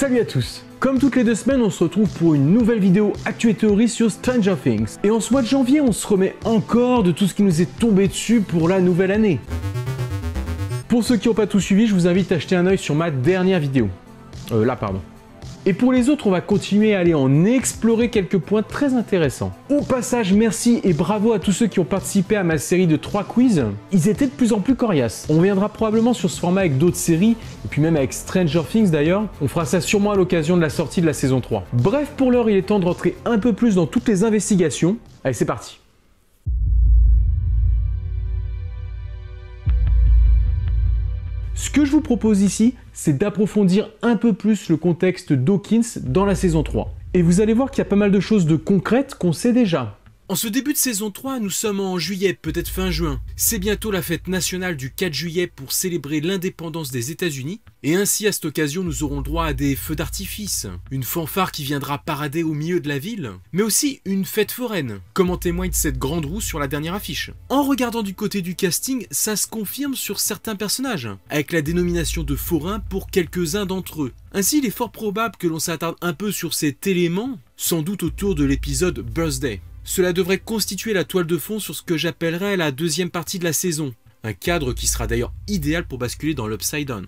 Salut à tous. Comme toutes les 2 semaines, on se retrouve pour une nouvelle vidéo Actu et Théorie sur Stranger Things. Et en ce mois de janvier, on se remet encore de tout ce qui nous est tombé dessus pour la nouvelle année. Pour ceux qui n'ont pas tout suivi, je vous invite à jeter un œil sur ma dernière vidéo. Et pour les autres, on va continuer à aller en explorer quelques points très intéressants. Au passage, merci et bravo à tous ceux qui ont participé à ma série de 3 quiz. Ils étaient de plus en plus coriaces. On reviendra probablement sur ce format avec d'autres séries, et puis même avec Stranger Things d'ailleurs. On fera ça sûrement à l'occasion de la sortie de la saison 3. Bref, pour l'heure, il est temps de rentrer un peu plus dans toutes les investigations. Allez, c'est parti. Ce que je vous propose ici, c'est d'approfondir un peu plus le contexte d'Hawkins dans la saison 3. Et vous allez voir qu'il y a pas mal de choses de concrètes qu'on sait déjà. En ce début de saison 3, nous sommes en juillet, peut-être fin juin. C'est bientôt la fête nationale du 4 juillet pour célébrer l'indépendance des États-Unis. Et ainsi, à cette occasion, nous aurons le droit à des feux d'artifice, une fanfare qui viendra parader au milieu de la ville, mais aussi une fête foraine, comme en témoigne cette grande roue sur la dernière affiche. En regardant du côté du casting, ça se confirme sur certains personnages, avec la dénomination de forain pour quelques-uns d'entre eux. Ainsi, il est fort probable que l'on s'attarde un peu sur cet élément, sans doute autour de l'épisode Birthday. Cela devrait constituer la toile de fond sur ce que j'appellerais la deuxième partie de la saison, un cadre qui sera d'ailleurs idéal pour basculer dans l'Upside Down.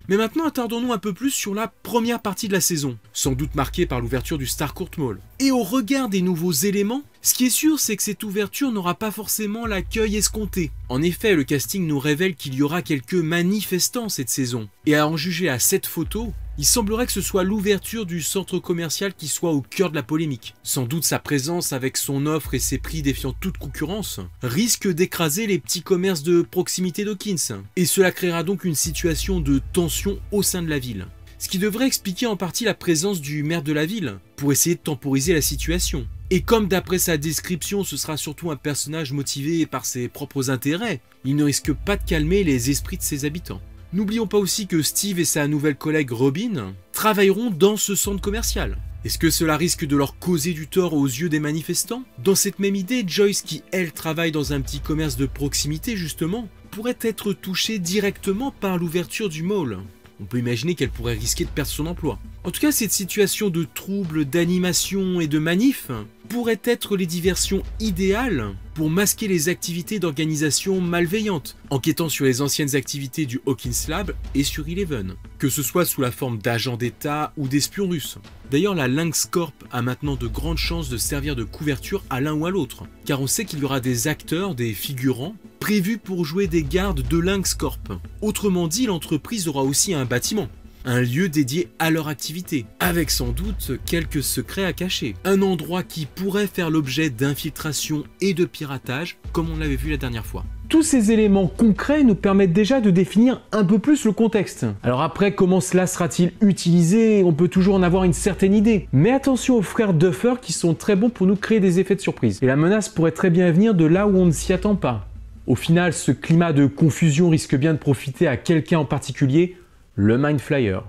Mais maintenant, attardons-nous un peu plus sur la première partie de la saison, sans doute marquée par l'ouverture du Starcourt Mall. Et au regard des nouveaux éléments, ce qui est sûr, c'est que cette ouverture n'aura pas forcément l'accueil escompté. En effet, le casting nous révèle qu'il y aura quelques manifestants cette saison. Et à en juger à cette photo, il semblerait que ce soit l'ouverture du centre commercial qui soit au cœur de la polémique. Sans doute sa présence avec son offre et ses prix défiant toute concurrence risque d'écraser les petits commerces de proximité d'Hawkins. Et cela créera donc une situation de tension au sein de la ville. Ce qui devrait expliquer en partie la présence du maire de la ville, pour essayer de temporiser la situation. Et comme d'après sa description, ce sera surtout un personnage motivé par ses propres intérêts, il ne risque pas de calmer les esprits de ses habitants. N'oublions pas aussi que Steve et sa nouvelle collègue Robin travailleront dans ce centre commercial. Est-ce que cela risque de leur causer du tort aux yeux des manifestants? Dans cette même idée, Joyce, qui elle travaille dans un petit commerce de proximité justement, pourrait être touchée directement par l'ouverture du mall. On peut imaginer qu'elle pourrait risquer de perdre son emploi. En tout cas, cette situation de troubles, d'animation et de manif pourrait être les diversions idéales pour masquer les activités d'organisation malveillantes, enquêtant sur les anciennes activités du Hawkins Lab et sur Eleven, que ce soit sous la forme d'agents d'État ou d'espions russes. D'ailleurs, la Lynx Corp a maintenant de grandes chances de servir de couverture à l'un ou à l'autre, car on sait qu'il y aura des acteurs, des figurants, prévus pour jouer des gardes de Lynx Corp. Autrement dit, l'entreprise aura aussi un bâtiment, un lieu dédié à leur activité, avec sans doute quelques secrets à cacher. Un endroit qui pourrait faire l'objet d'infiltration et de piratage, comme on l'avait vu la dernière fois. Tous ces éléments concrets nous permettent déjà de définir un peu plus le contexte. Alors après, comment cela sera-t-il utilisé? On peut toujours en avoir une certaine idée. Mais attention aux frères Duffer qui sont très bons pour nous créer des effets de surprise. Et la menace pourrait très bien venir de là où on ne s'y attend pas. Au final, ce climat de confusion risque bien de profiter à quelqu'un en particulier, le Mind Flyer.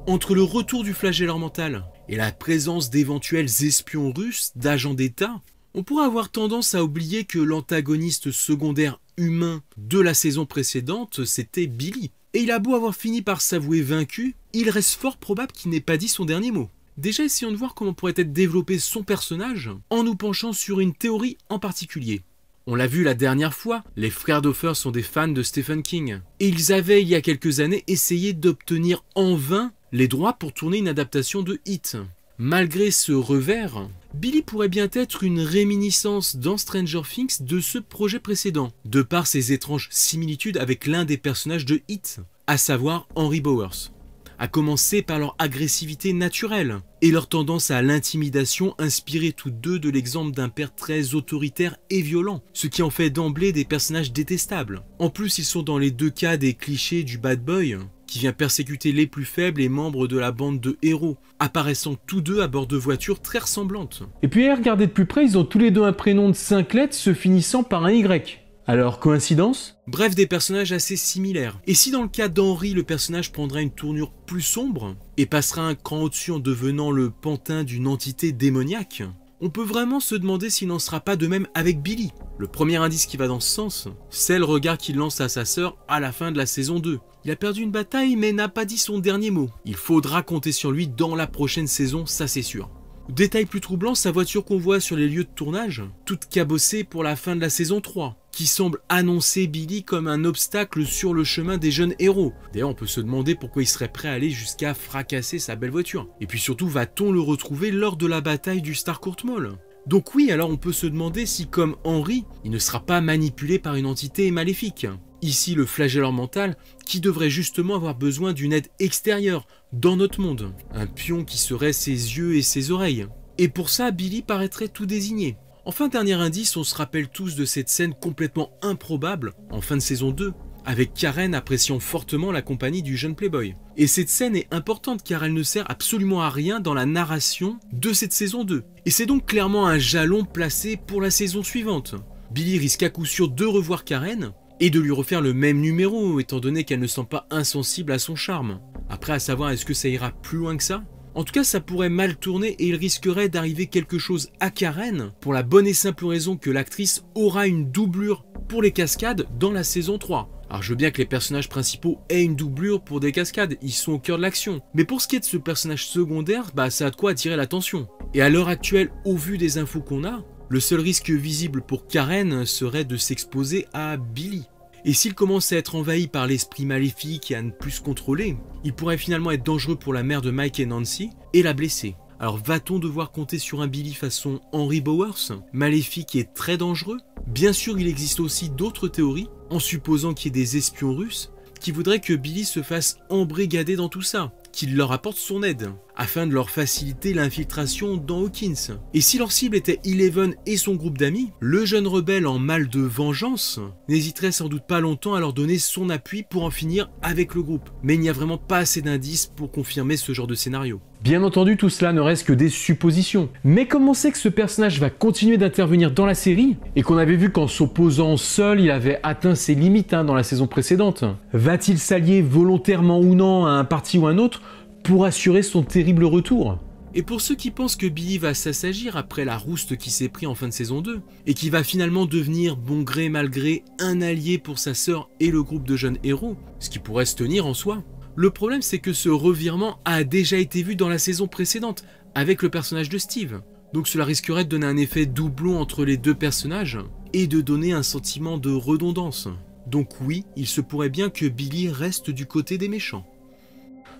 Entre le retour du flagelleur mental et la présence d'éventuels espions russes, d'agents d'État, on pourrait avoir tendance à oublier que l'antagoniste secondaire humain de la saison précédente, c'était Billy. Et il a beau avoir fini par s'avouer vaincu, il reste fort probable qu'il n'ait pas dit son dernier mot. Déjà, essayons de voir comment pourrait être développé son personnage en nous penchant sur une théorie en particulier. On l'a vu la dernière fois, les frères Duffer sont des fans de Stephen King. Et ils avaient, il y a quelques années, essayé d'obtenir en vain les droits pour tourner une adaptation de It. Malgré ce revers, Billy pourrait bien être une réminiscence dans Stranger Things de ce projet précédent, de par ses étranges similitudes avec l'un des personnages de It, à savoir Henry Bowers. À commencer par leur agressivité naturelle et leur tendance à l'intimidation inspirée tous deux de l'exemple d'un père très autoritaire et violent, ce qui en fait d'emblée des personnages détestables. En plus, ils sont dans les deux cas des clichés du bad boy, qui vient persécuter les plus faibles et membres de la bande de héros, apparaissant tous deux à bord de voitures très ressemblantes. Et puis regardez de plus près, ils ont tous les deux un prénom de 5 lettres se finissant par un Y. Alors, coïncidence? Bref, des personnages assez similaires. Et si dans le cas d'Henry, le personnage prendra une tournure plus sombre, et passera un cran au-dessus en devenant le pantin d'une entité démoniaque, On peut vraiment se demander s'il n'en sera pas de même avec Billy. Le premier indice qui va dans ce sens, c'est le regard qu'il lance à sa sœur à la fin de la saison 2. Il a perdu une bataille mais n'a pas dit son dernier mot. Il faudra compter sur lui dans la prochaine saison, ça c'est sûr. Détail plus troublant, sa voiture qu'on voit sur les lieux de tournage, toute cabossée pour la fin de la saison 3, qui semble annoncer Billy comme un obstacle sur le chemin des jeunes héros. D'ailleurs, on peut se demander pourquoi il serait prêt à aller jusqu'à fracasser sa belle voiture. Et puis surtout, va-t-on le retrouver lors de la bataille du Starcourt Mall ? Donc oui, alors on peut se demander si, comme Henry, il ne sera pas manipulé par une entité maléfique. Ici, le flagelleur mental, qui devrait justement avoir besoin d'une aide extérieure, dans notre monde. Un pion qui serait ses yeux et ses oreilles. Et pour ça, Billy paraîtrait tout désigné. Enfin, dernier indice, on se rappelle tous de cette scène complètement improbable, en fin de saison 2, avec Karen appréciant fortement la compagnie du jeune playboy. Et cette scène est importante car elle ne sert absolument à rien dans la narration de cette saison 2. Et c'est donc clairement un jalon placé pour la saison suivante. Billy risque à coup sûr de revoir Karen, et de lui refaire le même numéro, étant donné qu'elle ne semble pas insensible à son charme. Après, à savoir, est-ce que ça ira plus loin que ça ? En tout cas, ça pourrait mal tourner et il risquerait d'arriver quelque chose à Karen, pour la bonne et simple raison que l'actrice aura une doublure pour les cascades dans la saison 3. Alors je veux bien que les personnages principaux aient une doublure pour des cascades, ils sont au cœur de l'action. Mais pour ce qui est de ce personnage secondaire, ça a de quoi attirer l'attention. Et à l'heure actuelle, au vu des infos qu'on a, le seul risque visible pour Karen serait de s'exposer à Billy. Et s'il commence à être envahi par l'esprit maléfique et à ne plus se contrôler, il pourrait finalement être dangereux pour la mère de Mike et Nancy et la blesser. Alors va-t-on devoir compter sur un Billy façon Henry Bowers, maléfique et très dangereux ? Bien sûr, il existe aussi d'autres théories, en supposant qu'il y ait des espions russes qui voudraient que Billy se fasse embrigader dans tout ça, qu'il leur apporte son aide, afin de leur faciliter l'infiltration dans Hawkins. Et si leur cible était Eleven et son groupe d'amis, le jeune rebelle en mal de vengeance n'hésiterait sans doute pas longtemps à leur donner son appui pour en finir avec le groupe. Mais il n'y a vraiment pas assez d'indices pour confirmer ce genre de scénario. Bien entendu, tout cela ne reste que des suppositions. Mais comme on sait que ce personnage va continuer d'intervenir dans la série, et qu'on avait vu qu'en s'opposant seul, il avait atteint ses limites dans la saison précédente, va-t-il s'allier volontairement ou non à un parti ou un autre pour assurer son terrible retour ? Et pour ceux qui pensent que Billy va s'assagir après la rouste qui s'est pris en fin de saison 2, et qui va finalement devenir bon gré mal gré un allié pour sa sœur et le groupe de jeunes héros, ce qui pourrait se tenir en soi, le problème c'est que ce revirement a déjà été vu dans la saison précédente, avec le personnage de Steve. Donc cela risquerait de donner un effet doublon entre les deux personnages, et de donner un sentiment de redondance. Donc oui, il se pourrait bien que Billy reste du côté des méchants.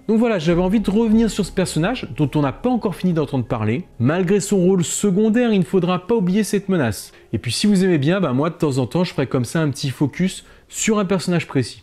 Donc voilà, j'avais envie de revenir sur ce personnage dont on n'a pas encore fini d'entendre parler. Malgré son rôle secondaire, il ne faudra pas oublier cette menace. Et puis si vous aimez bien, moi de temps en temps je ferai comme ça un petit focus sur un personnage précis.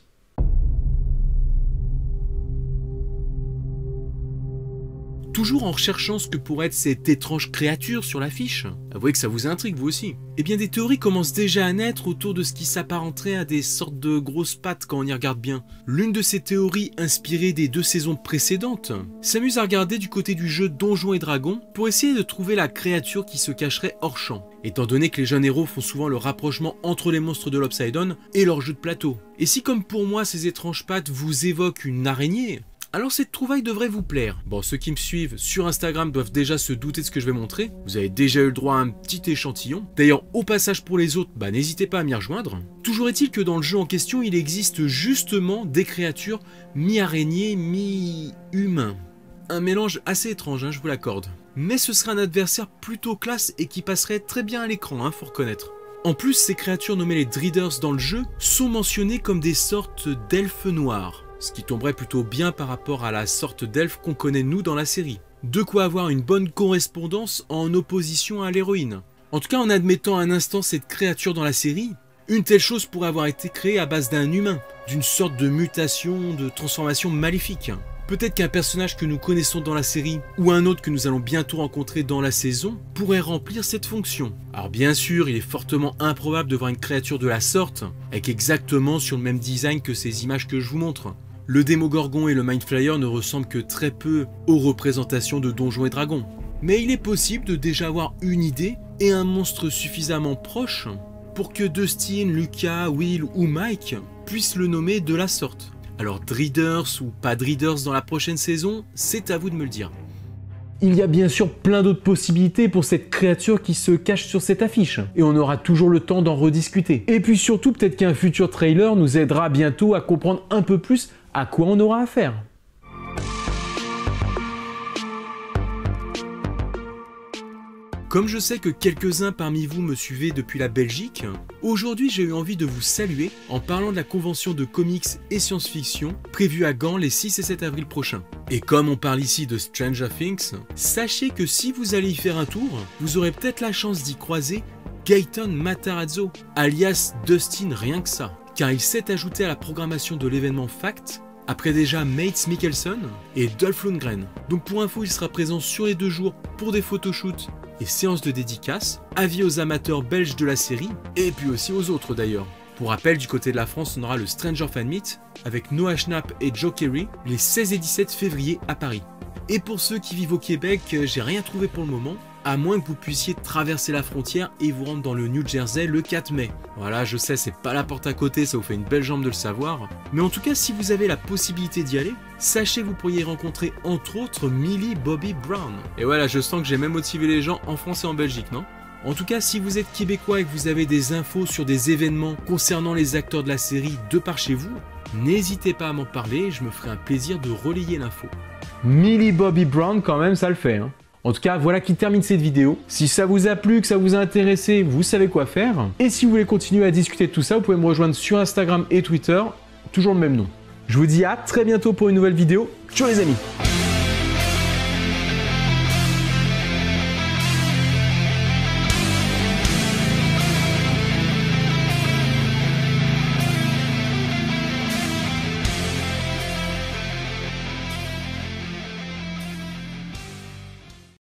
Toujours en recherchant ce que pourrait être cette étrange créature sur l'affiche, avouez que ça vous intrigue vous aussi. Eh bien des théories commencent déjà à naître autour de ce qui s'apparenterait à des sortes de grosses pattes quand on y regarde bien. L'une de ces théories inspirées des 2 saisons précédentes s'amuse à regarder du côté du jeu Donjons et Dragons pour essayer de trouver la créature qui se cacherait hors champ, étant donné que les jeunes héros font souvent le rapprochement entre les monstres de l'Upside Down et leur jeu de plateau. Et si comme pour moi ces étranges pattes vous évoquent une araignée, alors cette trouvaille devrait vous plaire. Bon, ceux qui me suivent sur Instagram doivent déjà se douter de ce que je vais montrer. Vous avez déjà eu le droit à un petit échantillon. D'ailleurs, au passage pour les autres, n'hésitez pas à m'y rejoindre. Toujours est-il que dans le jeu en question, il existe justement des créatures mi-araignées, mi-humains. Un mélange assez étrange, je vous l'accorde. Mais ce serait un adversaire plutôt classe et qui passerait très bien à l'écran, faut reconnaître. En plus, ces créatures nommées les Dreaders dans le jeu sont mentionnées comme des sortes d'elfes noirs. Ce qui tomberait plutôt bien par rapport à la sorte d'elfe qu'on connaît nous dans la série. De quoi avoir une bonne correspondance en opposition à l'héroïne. En tout cas, en admettant un instant cette créature dans la série, une telle chose pourrait avoir été créée à base d'un humain, d'une sorte de mutation, de transformation maléfique. Peut-être qu'un personnage que nous connaissons dans la série, ou un autre que nous allons bientôt rencontrer dans la saison, pourrait remplir cette fonction. Alors bien sûr, il est fortement improbable de voir une créature de la sorte, avec exactement sur le même design que ces images que je vous montre. Le Démogorgon et le Mindflayer ne ressemblent que très peu aux représentations de Donjons et Dragons. Mais il est possible de déjà avoir une idée et un monstre suffisamment proche pour que Dustin, Lucas, Will ou Mike puissent le nommer de la sorte. Alors Dreaders ou pas Dreaders dans la prochaine saison, c'est à vous de me le dire. Il y a bien sûr plein d'autres possibilités pour cette créature qui se cache sur cette affiche, et on aura toujours le temps d'en rediscuter. Et puis surtout, peut-être qu'un futur trailer nous aidera bientôt à comprendre un peu plus à quoi on aura affaire. Comme je sais que quelques-uns parmi vous me suivaient depuis la Belgique, aujourd'hui j'ai eu envie de vous saluer en parlant de la convention de comics et science-fiction prévue à Gand les 6 et 7 avril prochains. Et comme on parle ici de Stranger Things, sachez que si vous allez y faire un tour, vous aurez peut-être la chance d'y croiser Gaëtan Matarazzo, alias Dustin rien que ça, car il s'est ajouté à la programmation de l'événement Fact, après déjà Mads Mikkelsen et Dolph Lundgren. Donc pour info, il sera présent sur les 2 jours pour des photoshoots et séances de dédicaces, avis aux amateurs belges de la série, et puis aussi aux autres d'ailleurs. Pour rappel, du côté de la France, on aura le Stranger Fan Meet avec Noah Schnapp et Joe Keery les 16 et 17 février à Paris. Et pour ceux qui vivent au Québec, j'ai rien trouvé pour le moment, à moins que vous puissiez traverser la frontière et vous rendre dans le New Jersey le 4 mai. Voilà, je sais, c'est pas la porte à côté, ça vous fait une belle jambe de le savoir. Mais en tout cas, si vous avez la possibilité d'y aller, sachez que vous pourriez rencontrer entre autres Millie Bobby Brown. Et voilà, je sens que j'ai même motivé les gens en France et en Belgique, non ? En tout cas, si vous êtes québécois et que vous avez des infos sur des événements concernant les acteurs de la série de par chez vous, n'hésitez pas à m'en parler, je me ferai un plaisir de relayer l'info. Millie Bobby Brown, quand même, ça le fait, hein. En tout cas, voilà qui termine cette vidéo. Si ça vous a plu, que ça vous a intéressé, vous savez quoi faire. Et si vous voulez continuer à discuter de tout ça, vous pouvez me rejoindre sur Instagram et Twitter, toujours le même nom. Je vous dis à très bientôt pour une nouvelle vidéo. Ciao les amis!